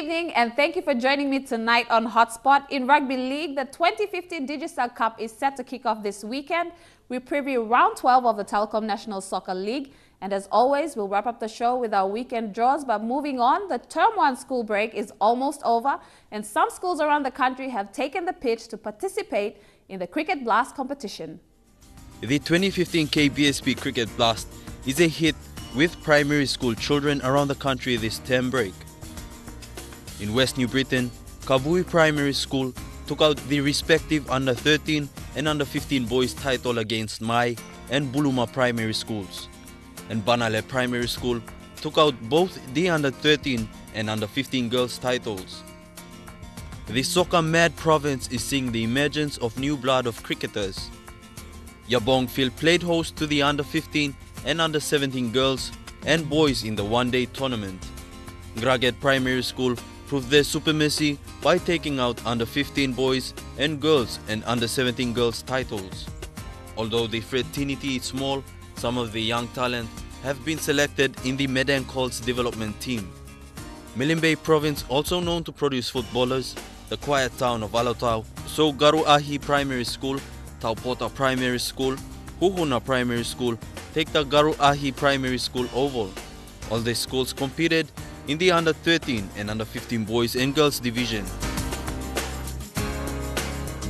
evening and thank you for joining me tonight on Hotspot. In Rugby League, the 2015 Digicel Cup is set to kick off this weekend. We preview round 12 of the Telecom National Soccer League. And as always, we'll wrap up the show with our weekend draws. But moving on, the Term 1 school break is almost over and some schools around the country have taken the pitch to participate in the Kricket Blast competition. The 2015 KBSP Kricket Blast is a hit with primary school children around the country this term break. In West New Britain, Kavui Primary School took out the respective under 13 and under 15 boys title against Mai and Buluma Primary Schools. And Banale Primary School took out both the under 13 and under 15 girls titles. The soccer mad province is seeing the emergence of new blood of cricketers. Yabong Field played host to the under 15 and under 17 girls and boys in the one-day tournament. Graget Primary School proved their supremacy by taking out under 15 boys and girls and under 17 girls titles. Although the fraternity is small, some of the young talent have been selected in the Medan Colts development team. Milimbe Province, also known to produce footballers, the quiet town of Alotau, so Garuahi Primary School, Taupota Primary School, Huhuna Primary School take the Garuahi Primary School oval. All the schools competed in the under 13 and under 15 boys and girls division.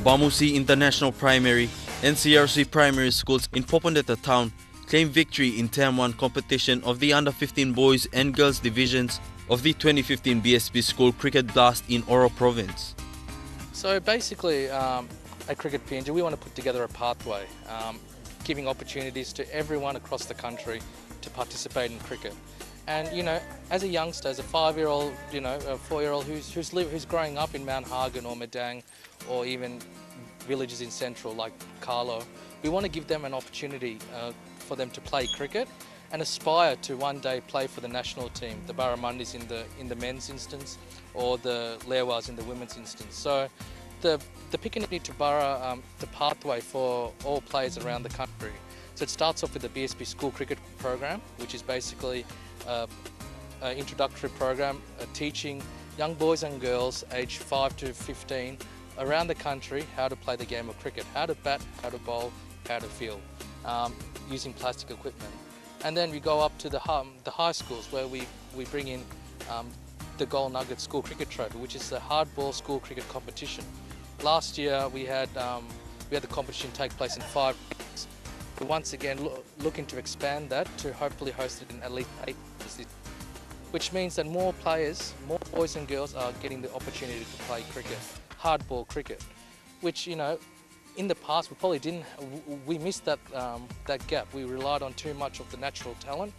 Bamusi International Primary and CRC Primary Schools in Popondetta Town claimed victory in Term 1 competition of the under 15 boys and girls divisions of the 2015 BSP School Kricket Blast in Oro Province. So basically, at Cricket PNG, we want to put together a pathway, giving opportunities to everyone across the country to participate in cricket. And you know, as a youngster, as a 5-year-old, you know, a 4-year-old who's growing up in Mount Hagen or Medang or even villages in Central like Carlo, we want to give them an opportunity for them to play cricket and aspire to one day play for the national team, the Barramundis in the men's instance or the Lewas in the women's instance. So the Pikanini to Barra, the pathway for all players around the country. So it starts off with the BSP School Cricket program, which is basically an introductory program teaching young boys and girls aged 5 to 15 around the country how to play the game of cricket, how to bat, how to bowl, how to field, using plastic equipment. And then we go up to the high schools where we bring in the Gold Nugget School Cricket Trophy, which is the hardball school cricket competition. Last year we had the competition take place in 5 weeks. We're once again looking to expand that to hopefully host it in at least 8 cities, which means that more players, more boys and girls are getting the opportunity to play cricket, hardball cricket, which, you know, in the past we missed that gap. We relied on too much of the natural talent.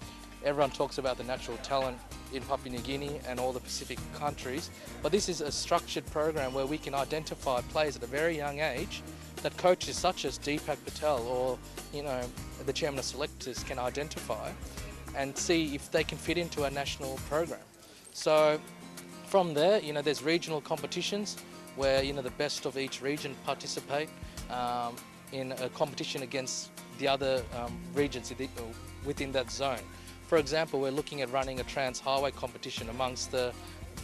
Everyone talks about the natural talent in Papua New Guinea and all the Pacific countries, but this is a structured program where we can identify players at a very young age that coaches such as Deepak Patel or, you know, the chairman of selectors can identify and see if they can fit into a national program. So from there, you know, there's regional competitions where, you know, the best of each region participate in a competition against the other regions within that zone. For example, we're looking at running a trans-highway competition amongst the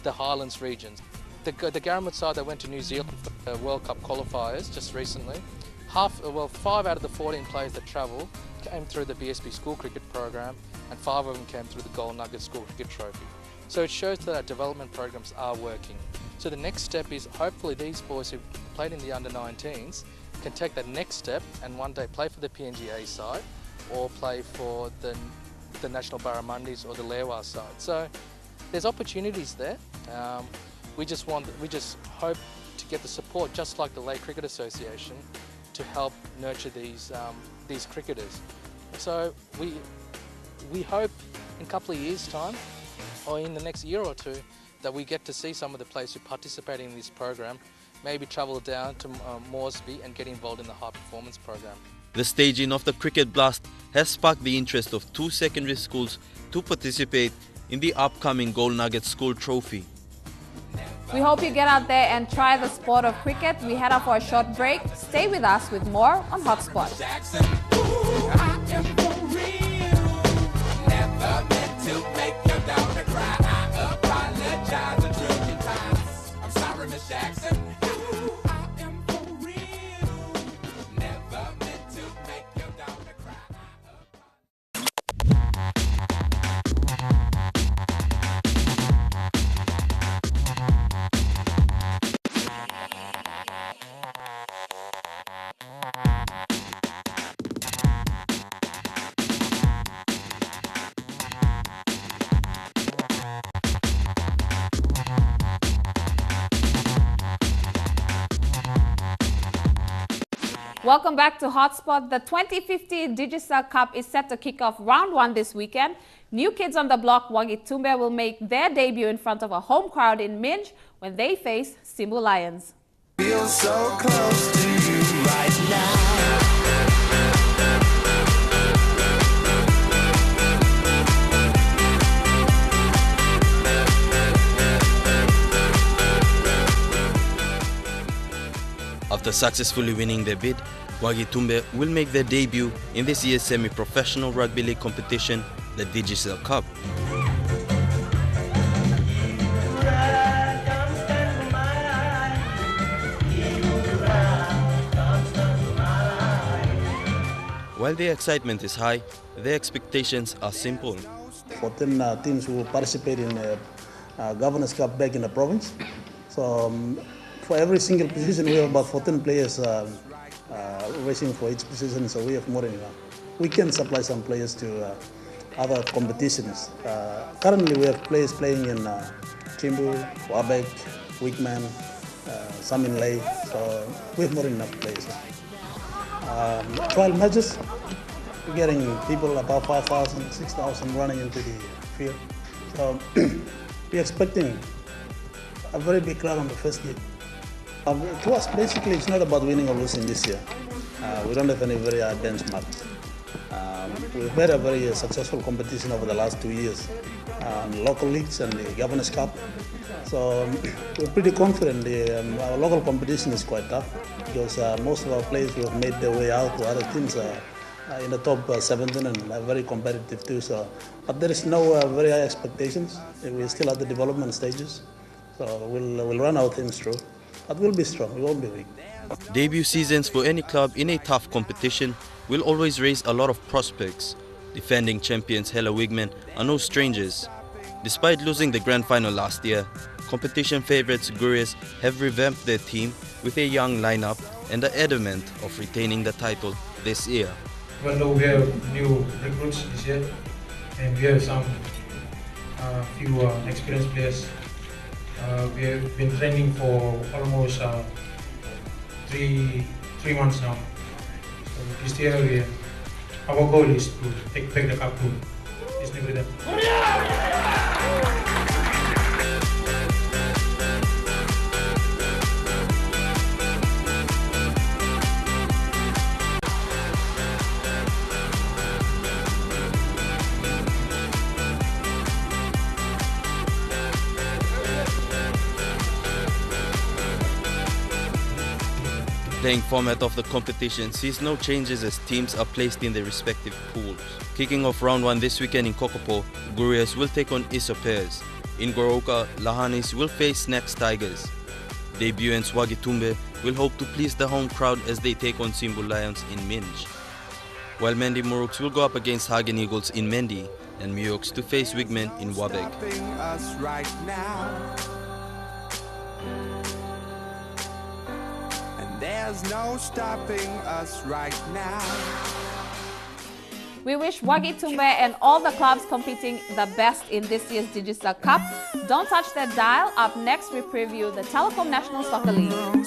Highlands regions. The Garamut side that went to New Zealand for the World Cup qualifiers just recently, 5 out of the 14 players that travelled came through the BSP School Cricket program and 5 of them came through the Gold Nugget School Cricket Trophy. So it shows that our development programs are working. So the next step is hopefully these boys who played in the under-19s can take that next step and one day play for the PNGA side or play for the National Barramundis or the Lewa side. So there's opportunities there. We just hope to get the support, just like the Lay Cricket Association, to help nurture these cricketers. So we hope in a couple of years' time, or in the next year or two, that we get to see some of the players who participate in this program maybe travel down to Moresby and get involved in the high performance program. The staging of the Kricket Blast has sparked the interest of 2 secondary schools to participate in the upcoming Gold Nugget School Trophy. We hope you get out there and try the sport of cricket. We head up for a short break. Stay with us with more on Hotspot. Never meant to make your daughter cry. I apologize a trillion times. Welcome back to Hotspot. The 2050 Digicel Cup is set to kick off round 1 this weekend. New kids on the block, Wagitumbe, will make their debut in front of a home crowd in Minj when they face Simbu Lions. Feel so close to you right now. After successfully winning their bid, Wagitumbe will make their debut in this year's semi-professional rugby league competition, the Digicel Cup. While the excitement is high, their expectations are simple. 14 teams will participate in the Governors Cup back in the province. So for every single position, we have about 14 players racing for each position, so we have more than enough. We can supply some players to other competitions. Currently, we have players playing in Chimbu, Wabek, Wickman, some in Ley, so we have more than enough players. Trial matches, we're getting people about 5,000, 6,000 running into the field. So we're expecting a very big crowd on the first game. To us, basically, it's not about winning or losing this year. We don't have any very high benchmark. We've had a very successful competition over the last 2 years, local leagues and the Governors Cup. So we're pretty confident. Our local competition is quite tough because most of our players who have made their way out to other teams in the top 17 and are very competitive too. So, but there is no very high expectations. We're still at the development stages. So we'll run our teams through. But we'll be strong, we won't be weak. Debut seasons for any club in a tough competition will always raise a lot of prospects. Defending champions Hela Wigmen are no strangers. Despite losing the grand final last year, competition favourites Gurias have revamped their team with a young lineup and are adamant of retaining the title this year. Even though we have new recruits this year and we have some few experienced players, we have been training for almost 3 months now. So this year our goal is to take back the cup to this Britain. Playing format of the competition sees no changes as teams are placed in their respective pools. Kicking off round 1 this weekend in Kokopo, Gurias will take on Isopairs. In Goroka, Lahanis will face Snacks Tigers. Debutants Wagitumbe will hope to please the home crowd as they take on Simbu Lions in Minj. While Mendi Muruks will go up against Hagen Eagles in Mendi and Muyuks to face Wigmen in Wabeg. There's no stopping us right now. We wish Wagitumbe and all the clubs competing the best in this year's Digicel Cup. Don't touch that dial. Up next, we preview the Telecom National Soccer League.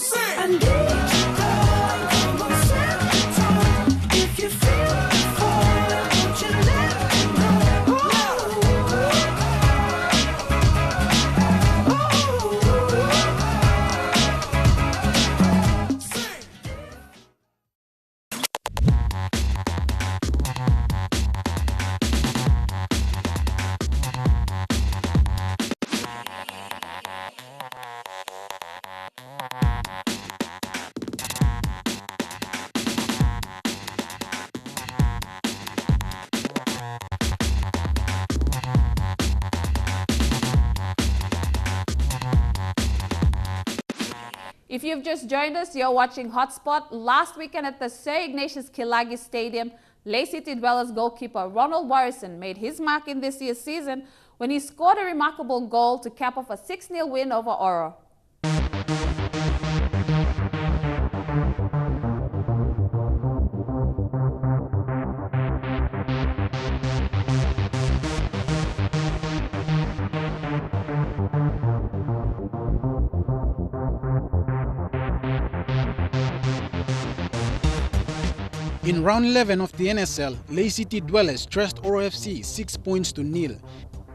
If you've just joined us, you're watching Hotspot. Last weekend at the Sir Ignatius Kilagi Stadium, Lay City Dwellers goalkeeper Ronald Morrison made his mark in this year's season when he scored a remarkable goal to cap off a 6-0 win over Oro. In round 11 of the NSL, Lay City Dwellers trashed Oro FC 6 points to 0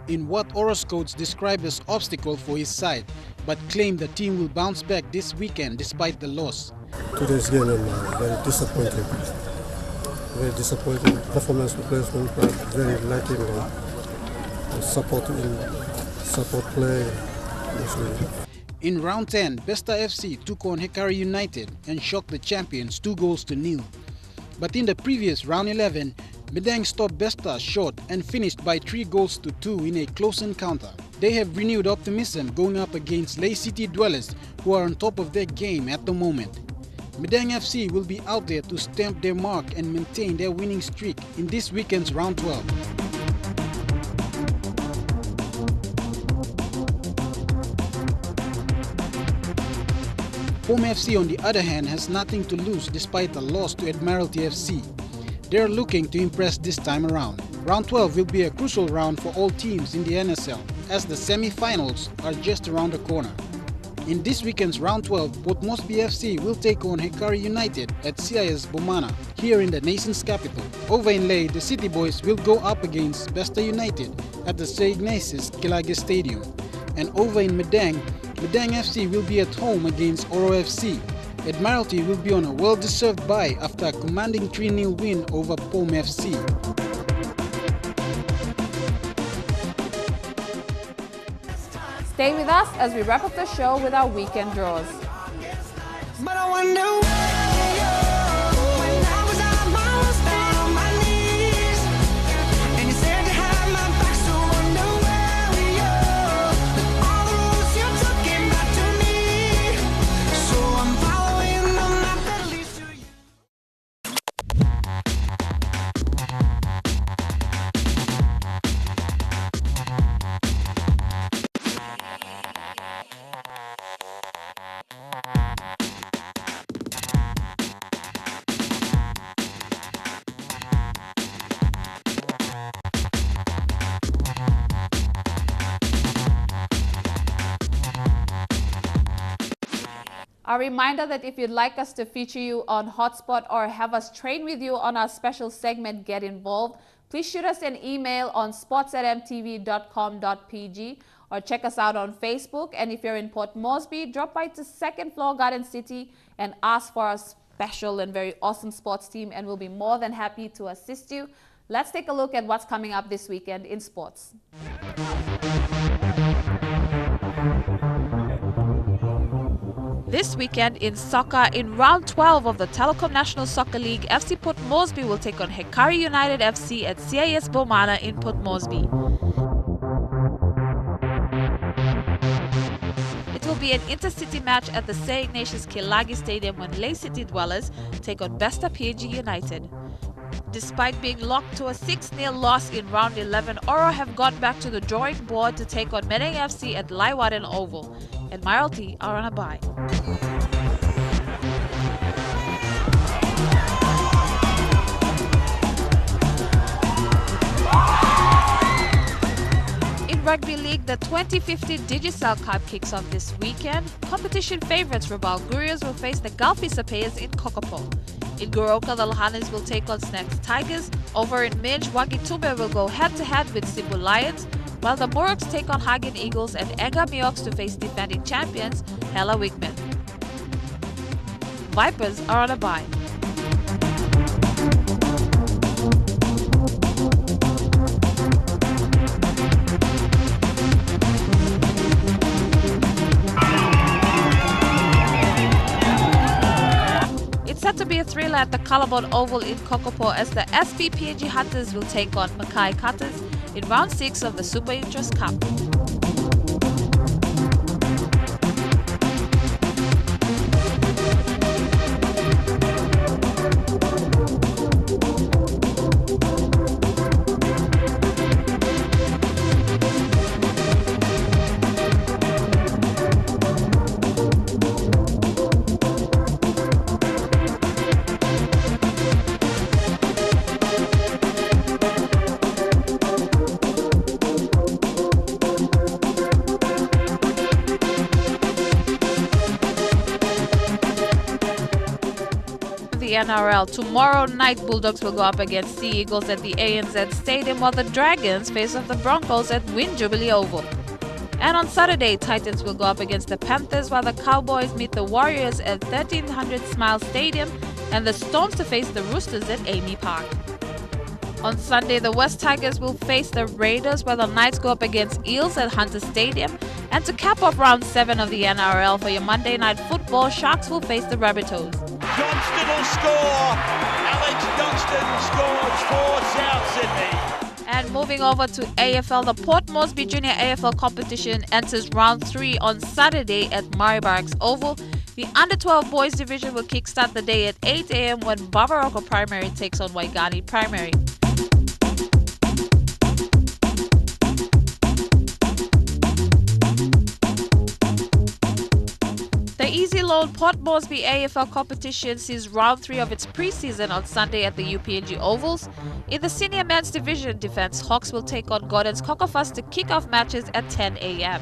in what Oro's coach described as obstacle for his side, but claimed the team will bounce back this weekend despite the loss. Today's game, I'm very disappointed. Very disappointing performance replacement, but very lacking support play. In round 10, Besta FC took on Hekari United and shocked the champions 2 goals to 0. But in the previous round 11, Medang stopped Besta short and finished by 3 goals to 2 in a close encounter. They have renewed optimism going up against Lay City Dwellers, who are on top of their game at the moment. Medang FC will be out there to stamp their mark and maintain their winning streak in this weekend's round 12. Pom FC, on the other hand, has nothing to lose despite a loss to Admiralty FC. They are looking to impress this time around. Round 12 will be a crucial round for all teams in the NSL, as the semi-finals are just around the corner. In this weekend's round 12, Port Moresby FC will take on Hekari United at CIS Bomana, here in the nation's capital. Over in Lay, the City Boys will go up against Besta United at the Sir Ignatius Kilagi Stadium. And over in Medang, Medang FC will be at home against Oro FC. Admiralty will be on a well-deserved bye after a commanding 3-0 win over Pom FC. Stay with us as we wrap up the show with our weekend draws. But I wonder where you were when I was almost down on my knees, and you said you had my back, so I wonder where you were. All the roads you took came back to me, so I'm following the map that leads to you. A reminder that if you'd like us to feature you on Hotspot or have us train with you on our special segment, Get Involved, please shoot us an email on sports@emtv.com.pg or check us out on Facebook. And if you're in Port Moresby, drop by to 2nd floor Garden City and ask for our special and very awesome sports team, and we'll be more than happy to assist you. Let's take a look at what's coming up this weekend in sports. This weekend in soccer, in round 12 of the Telecom National Soccer League, FC Port Moresby will take on Hekari United FC at CIS Bomana in Port Moresby. It will be an intercity match at the Sir Ignatius Kilagi Stadium when Lay City Dwellers take on Besta PNG United. Despite being locked to a 6-0 loss in round 11, Oro have got back to the drawing board to take on Medang FC at Laiwaden Oval. Admiralty are on a bye. In Rugby League, the 2015 Digicel Cup kicks off this weekend. Competition favourites Rabaul Gurios will face the Gulfi Sapeyas in Kokopo. In Goroka, the Lahanis will take on Snacks Tigers. Over in Minj, Wagitume will go head-to-head with Cebu Lions, while the Muruks take on Hagen Eagles and Enga Mioks to face defending champions Hela Wigmen. Vipers are on a bye. It's set to be a thriller at the Colorbond Oval in Kokopo as the SP PNG Hunters will take on Mackay Cutters in round 6 of the Super Interest Cup. the NRL. Tomorrow night, Bulldogs will go up against Sea Eagles at the ANZ Stadium, while the Dragons face off the Broncos at Win Jubilee Oval. And on Saturday, Titans will go up against the Panthers, while the Cowboys meet the Warriors at 1300 Smile Stadium, and the Storms to face the Roosters at Amy Park. On Sunday, the West Tigers will face the Raiders, while the Knights go up against Eels at Hunter Stadium. And to cap off round 7 of the NRL for your Monday night football, Sharks will face the Rabbitohs. Johnston will score. Alex Johnston scores for South Sydney. And moving over to AFL, the Port Moresby Junior AFL competition enters round 3 on Saturday at Murray-Barracks Oval. The Under-12 boys division will kickstart the day at 8 a.m. when Babaroko Primary takes on Waigani Primary. The Easy Loan Port Moresby AFL competition sees round 3 of its preseason on Sunday at the UPNG Ovals. In the senior men's division, Defence Hawks will take on Gordon's Cockafus to kick off matches at 10 a.m.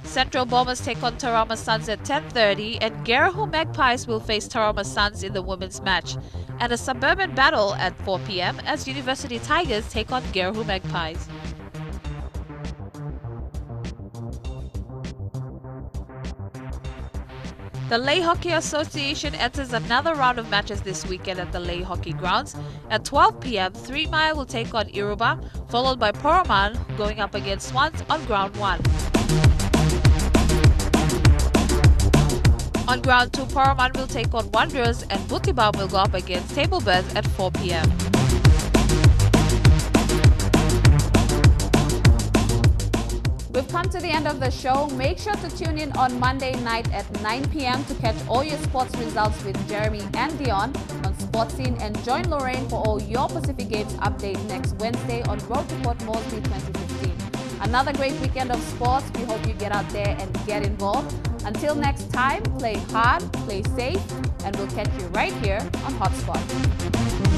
Central Bombers take on Tarama Suns at 10:30, and Garahu Magpies will face Tarama Suns in the women's match. And a suburban battle at 4 p.m. as University Tigers take on Garahu Magpies. The Lay Hockey Association enters another round of matches this weekend at the Lay Hockey Grounds. At 12 p.m, 3 Mile will take on Iruba, followed by Poroman going up against Swans on Ground 1. On Ground 2, Poroman will take on Wanderers, and Butibam will go up against Tablebirds at 4 p.m. We've come to the end of the show. Make sure to tune in on Monday night at 9 p.m. to catch all your sports results with Jeremy and Dion on Sportscene, and join Lorraine for all your Pacific Games update next Wednesday on Road to Port Moresby 2015. Another great weekend of sports. We hope you get out there and get involved. Until next time, play hard, play safe, and we'll catch you right here on Hotspot.